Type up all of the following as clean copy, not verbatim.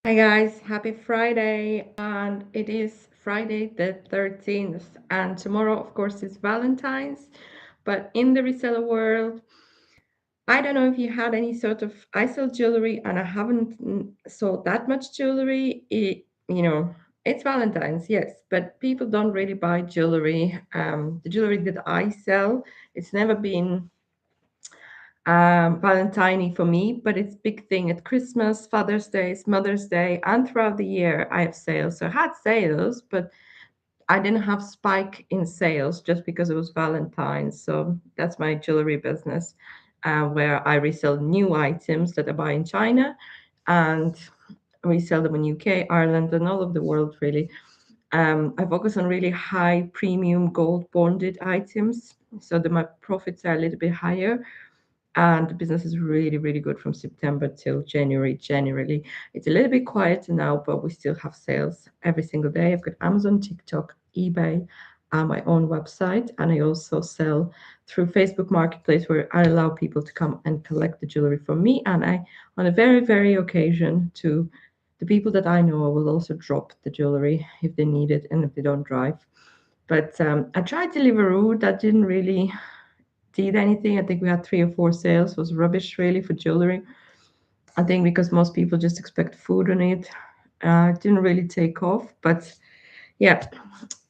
Hi guys, happy Friday, and it is Friday the 13th, and tomorrow, of course, is Valentine's. But in the reseller world, I don't know if you had any sort of. I sell jewelry, and I haven't sold that much jewelry. It's Valentine's, yes, but people don't really buy jewelry. The jewelry that I sell, it's never been Valentine for me, but it's big thing at Christmas, Father's Day, Mother's Day, and throughout the year I have sales. So I had sales, but I didn't have spike in sales just because it was Valentine's. So that's my jewelry business, where I resell new items that I buy in China and resell them in UK, Ireland, and all over the world really. I focus on really high premium gold bonded items, so that my profits are a little bit higher, and the business is really really good from September till January. Generally it's a little bit quieter now, but we still have sales every single day. I've got Amazon, TikTok, eBay, and my own website, and I also sell through Facebook Marketplace, where I allow people to come and collect the jewelry from me, and I, on a very very occasion, to the people that I know, I will also drop the jewelry if they need it and if they don't drive. But I tried Deliveroo. That didn't really did anything. I think we had three or four sales. It was rubbish really for jewelry. I think because most people just expect food on it. It didn't really take off. But yeah,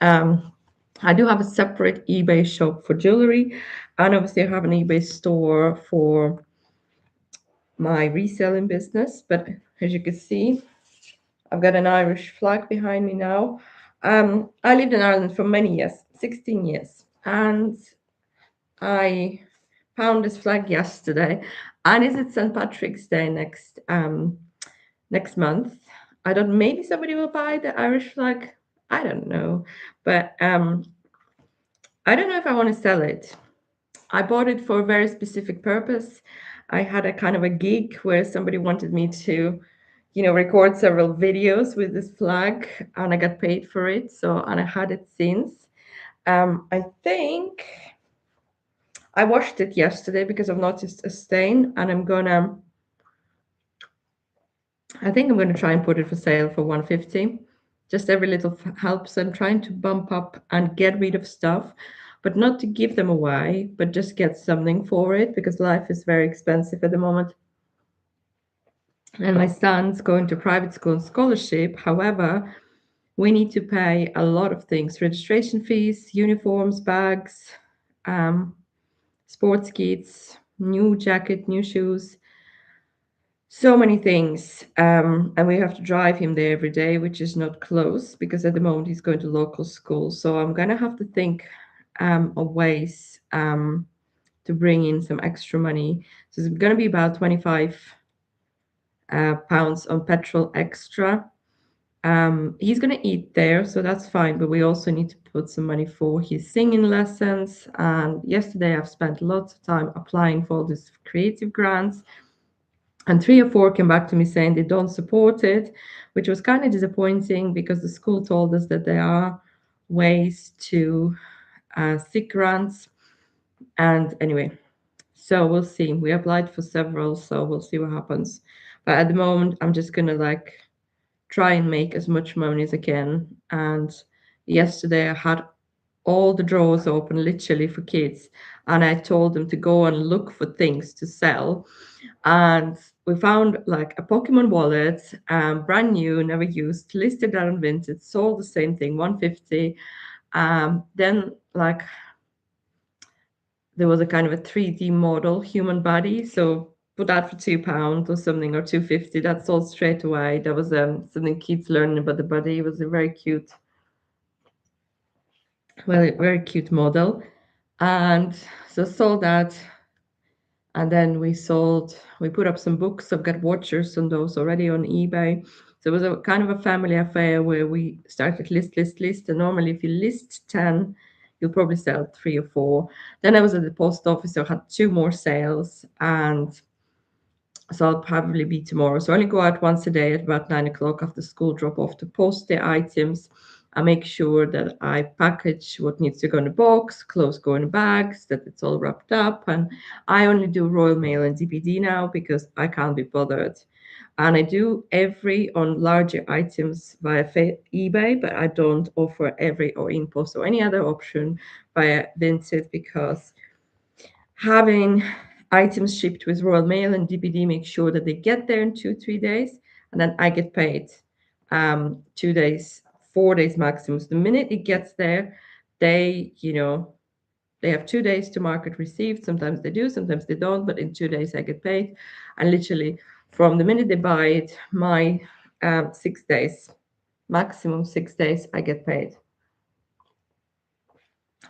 um, I do have a separate eBay shop for jewelry, and obviously I have an eBay store for my reselling business. But as you can see, I've got an Irish flag behind me now. I lived in Ireland for many years, 16 years, and I found this flag yesterday, and is it St. Patrick's Day next month? I don't. Maybe somebody will buy the Irish flag. I don't know, but I don't know if I want to sell it. I bought it for a very specific purpose. I had a kind of a gig where somebody wanted me to, record several videos with this flag, and I got paid for it. So, and I had it since. I think I washed it yesterday because I've noticed a stain, and I think I'm gonna try and put it for sale for 150. Just every little helps. I'm trying to bump up and get rid of stuff, but not to give them away, but just get something for it because life is very expensive at the moment. And my son's going to private school and scholarship. However, we need to pay a lot of things: registration fees, uniforms, bags, um, sports kits, new jacket, new shoes, so many things. And we have to drive him there every day, which is not close because at the moment he's going to local school. So I'm going to have to think of ways to bring in some extra money. So it's going to be about 25 pounds on petrol extra. He's going to eat there, so that's fine. But we also need to put some money for his singing lessons. And yesterday I've spent lots of time applying for all these creative grants, and three or four came back to me saying they don't support it, which was kind of disappointing because the school told us that there are ways to seek grants. And anyway, so we'll see. We applied for several, so we'll see what happens. But at the moment, I'm just gonna try and make as much money as I can. And yesterday I had all the drawers open literally for kids, and I told them to go and look for things to sell. And we found like a Pokemon wallet, brand new, never used, listed out on Vinted, sold the same thing, 150. Then like there was a kind of a 3D model human body, so put that for £2 or something, or 250. That sold straight away. That was something kids learning about the body. It was a very cute, well, a very cute model, and so sold that. And then we put up some books. I've got watchers on those already on eBay. So it was a kind of a family affair where we started list. And normally, if you list 10, you'll probably sell three or four. Then I was at the post office, so I had two more sales. And so I'll probably be tomorrow. So I only go out once a day at about 9 o'clock after school drop off to post the items. I make sure that I package what needs to go in the box, clothes go in bags, that it's all wrapped up. And I only do Royal Mail and DPD now because I can't be bothered. And I do every on larger items via eBay, but I don't offer every or InPost or any other option via Vinted because having items shipped with Royal Mail and DPD make sure that they get there in 2, 3 days, and then I get paid 2 days, 4 days maximum. So the minute it gets there, they, they have 2 days to mark it received. Sometimes they do, sometimes they don't, but in 2 days I get paid. And literally from the minute they buy it, my 6 days, maximum 6 days, I get paid.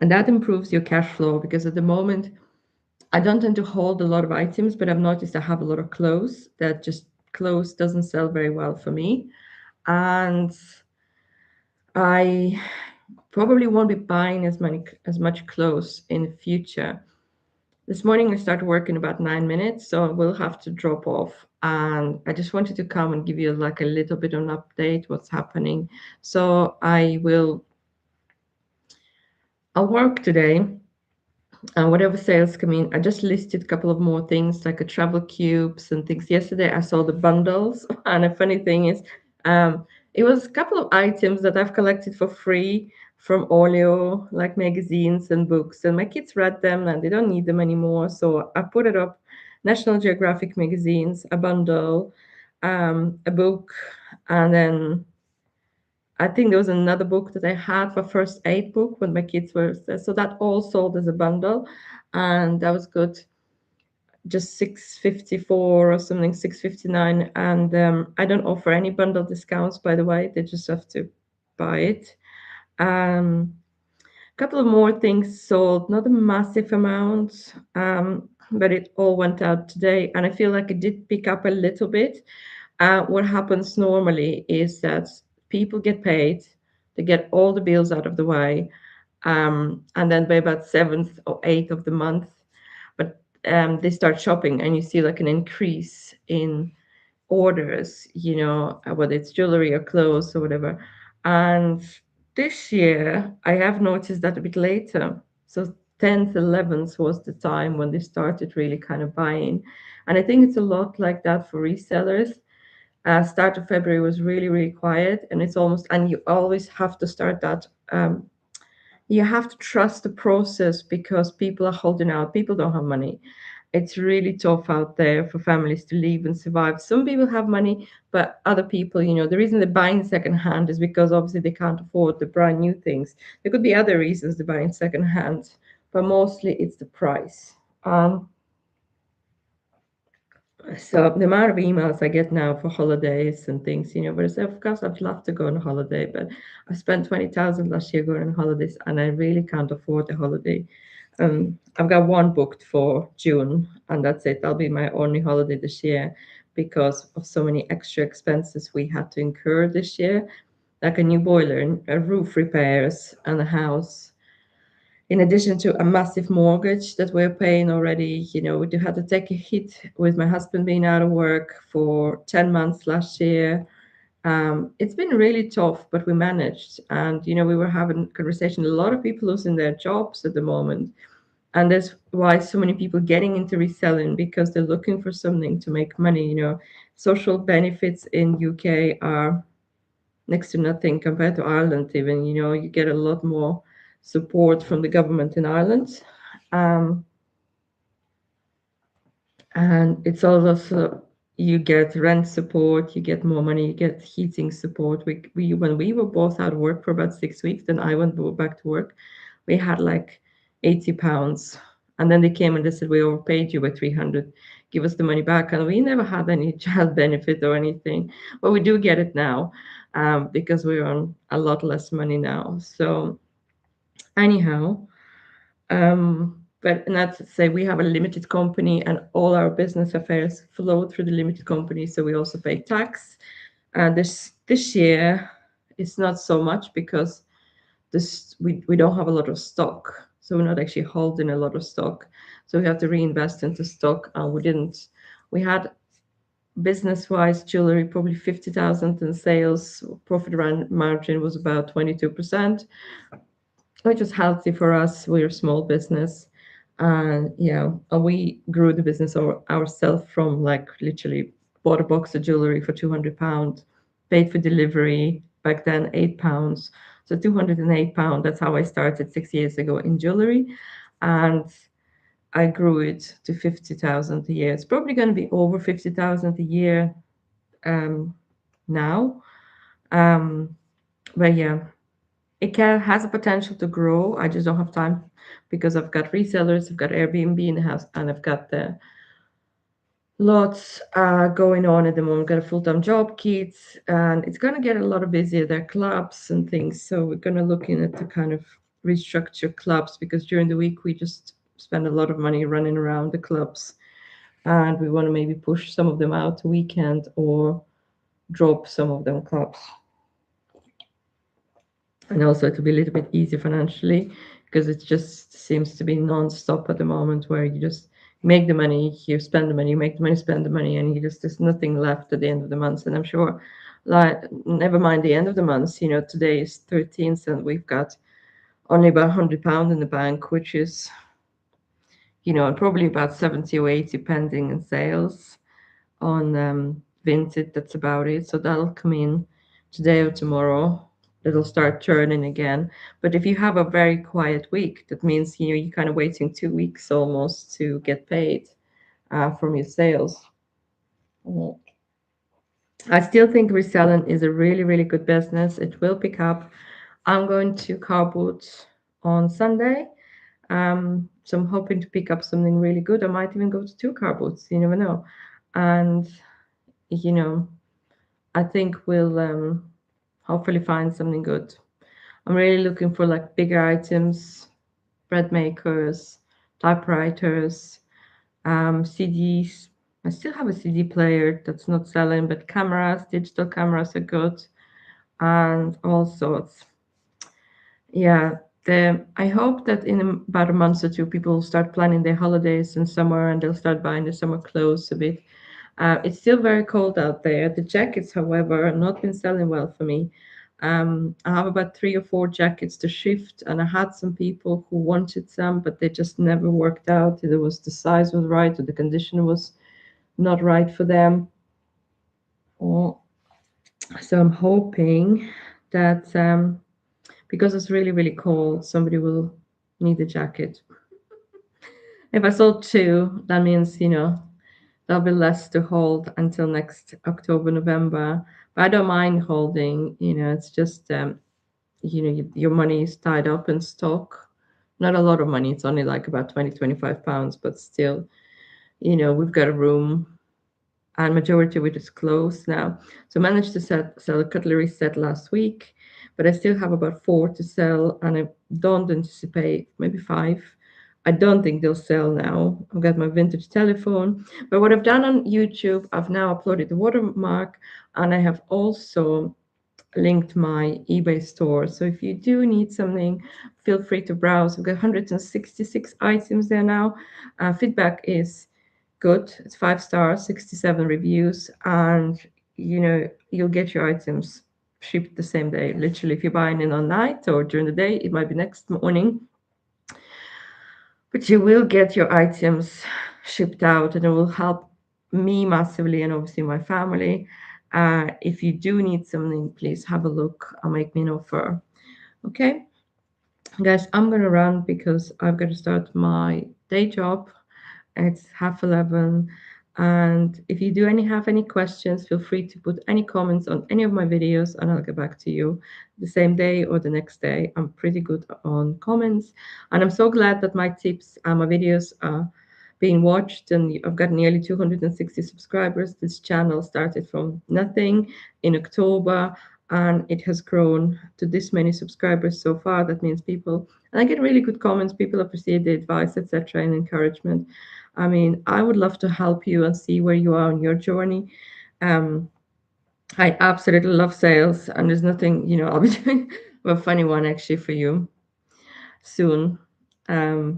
And that improves your cash flow because at the moment, I don't tend to hold a lot of items, but I've noticed I have a lot of clothes that just clothes doesn't sell very well for me. And I probably won't be buying as much clothes in the future. This morning I started work in about 9 minutes, so I will have to drop off. And I just wanted to come and give you like a little bit of an update what's happening. So I'll work today and whatever sales come in. I just listed a couple of more things like a travel cubes and things. Yesterday I saw the bundles, and a funny thing is, it was a couple of items that I've collected for free from Olio, like magazines and books, and my kids read them and they don't need them anymore. So I put it up. National Geographic magazines, a bundle, a book, and then I think there was another book that I had for first aid book when my kids were so that all sold as a bundle, and that was good. Just 654 or something, 659, and I don't offer any bundle discounts. By the way, they just have to buy it. A couple of more things sold, not a massive amount, but it all went out today, and I feel like it did pick up a little bit. What happens normally is that people get paid, they get all the bills out of the way, and then by about seventh or eighth of the month, but they start shopping, and you see like an increase in orders, whether it's jewelry or clothes or whatever. And this year, I have noticed that a bit later. So 10th, 11th was the time when they started really kind of buying. And I think it's a lot like that for resellers. Start of February was really, really quiet, and it's almost, and you always have to start that. You have to trust the process because people are holding out. People don't have money. It's really tough out there for families to live and survive. Some people have money, but other people, the reason they're buying secondhand is because obviously they can't afford the brand new things. There could be other reasons they're buying secondhand, but mostly it's the price. So the amount of emails I get now for holidays and things, but it's, of course I'd love to go on a holiday, but I spent 20,000 last year going on holidays, and I really can't afford a holiday. I've got one booked for June, and that's it. That'll be my only holiday this year because of so many extra expenses we had to incur this year, like a new boiler, and roof repairs, and a house in addition to a massive mortgage that we're paying already. We do have to take a hit with my husband being out of work for 10 months last year. It's been really tough, but we managed. And, we were having a conversation, a lot of people losing their jobs at the moment. And that's why so many people getting into reselling because they're looking for something to make money. Social benefits in UK are next to nothing compared to Ireland. Even you get a lot more support from the government in Ireland, um, and it's also you get rent support, you get more money, you get heating support. We when we were both out of work for about 6 weeks, then I went back to work. We had like £80, and then they came and they said we overpaid you by 300. Give us the money back, and we never had any child benefit or anything, but we do get it now because we're on a lot less money now. So anyhow, but not to say we have a limited company and all our business affairs flow through the limited company, so we also pay tax. And this year, it's not so much because we don't have a lot of stock, so we're not actually holding a lot of stock. So we have to reinvest into stock, and we didn't. We had Business wise, jewelry probably 50,000 in sales, profit around margin was about 22%, which was healthy for us. We're a small business. And yeah, and we grew the business ourselves from like literally bought a box of jewelry for £200, paid for delivery back then £8. So £208. That's how I started 6 years ago in jewelry. And I grew it to 50,000 a year. It's probably going to be over 50,000 a year um, now. Um, but yeah, it has a potential to grow. I just don't have time because I've got resellers, I've got Airbnb in the house, and I've got the lots going on at the moment. Got a full-time job, kids, and it's going to get a lot of busier. There are clubs and things, so we're going to look in at to kind of restructure clubs because during the week we just spend a lot of money running around the clubs, and we want to maybe push some of them out to weekend or drop some of them clubs. And also to be a little bit easier financially because it just seems to be non-stop at the moment where you just make the money, you spend the money, you make the money, spend the money, and you just there's nothing left at the end of the month. And I'm sure, like, never mind the end of the month, today is 13th and we've got only about £100 in the bank, which is, and probably about 70 or 80 pending in sales on Vinted. That's about it. So that'll come in today or tomorrow. It'll start churning again. But if you have a very quiet week, that means you're kind of waiting 2 weeks almost to get paid from your sales. Mm. I still think reselling is a really, really good business. It will pick up. I'm going to car boot on Sunday. So I'm hoping to pick up something really good. I might even go to two car boots. You never know. And you know, I think we'll hopefully find something good. I'm really looking for like bigger items, bread makers, typewriters, CDs. I still have a CD player that's not selling, but cameras, digital cameras are good, and all sorts. Yeah, I hope that in about a month or two, people will start planning their holidays in summer and they'll start buying their summer clothes a bit. It's still very cold out there. The jackets, however, have not been selling well for me. I have about 3 or 4 jackets to shift, and I had some people who wanted some, but they just never worked out. Either was the size was right or the condition was not right for them. Or, so I'm hoping that because it's really, really cold, somebody will need a jacket. If I sold two, that means, there'll be less to hold until next October, November. But I don't mind holding, it's just, your money is tied up in stock. Not a lot of money, it's only like about 20, £25, but still, we've got a room and majority of it is closed now. So I managed to sell a cutlery set last week, but I still have about 4 to sell, and I don't anticipate maybe 5. I don't think they'll sell now. I've got my vintage telephone, but what I've done on YouTube, I've now uploaded the watermark, and I have also linked my eBay store. So if you do need something, feel free to browse. We've got 166 items there now. Feedback is good. It's 5 stars, 67 reviews, and you'll get your items shipped the same day. Literally, if you're buying it on night or during the day, it might be next morning, but you will get your items shipped out, and it will help me massively and obviously my family. If you do need something, please have a look and make me an offer. Okay, guys, I'm gonna run because I've got to start my day job. It's 11:30. And if you do have any questions, feel free to put any comments on any of my videos and I'll get back to you the same day or the next day. I'm pretty good on comments. And I'm so glad that my tips and my videos are being watched, and I've got nearly 260 subscribers. This channel started from nothing in October and it has grown to this many subscribers so far. That means people, and I get really good comments, people appreciate the advice, etc., and encouragement. I mean, I would love to help you and see where you are on your journey. Um, I absolutely love sales, and there's nothing, I'll be doing a funny one actually for you soon.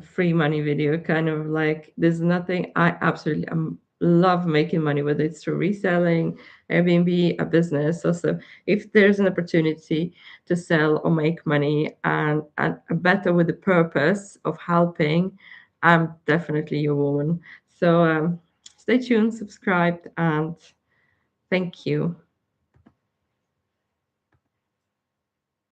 Free money video, kind of like there's nothing. I absolutely am love making money, whether it's through reselling, Airbnb, a business. Also, if there's an opportunity to sell or make money and better with the purpose of helping, I'm definitely your woman. So stay tuned, subscribe, and thank you.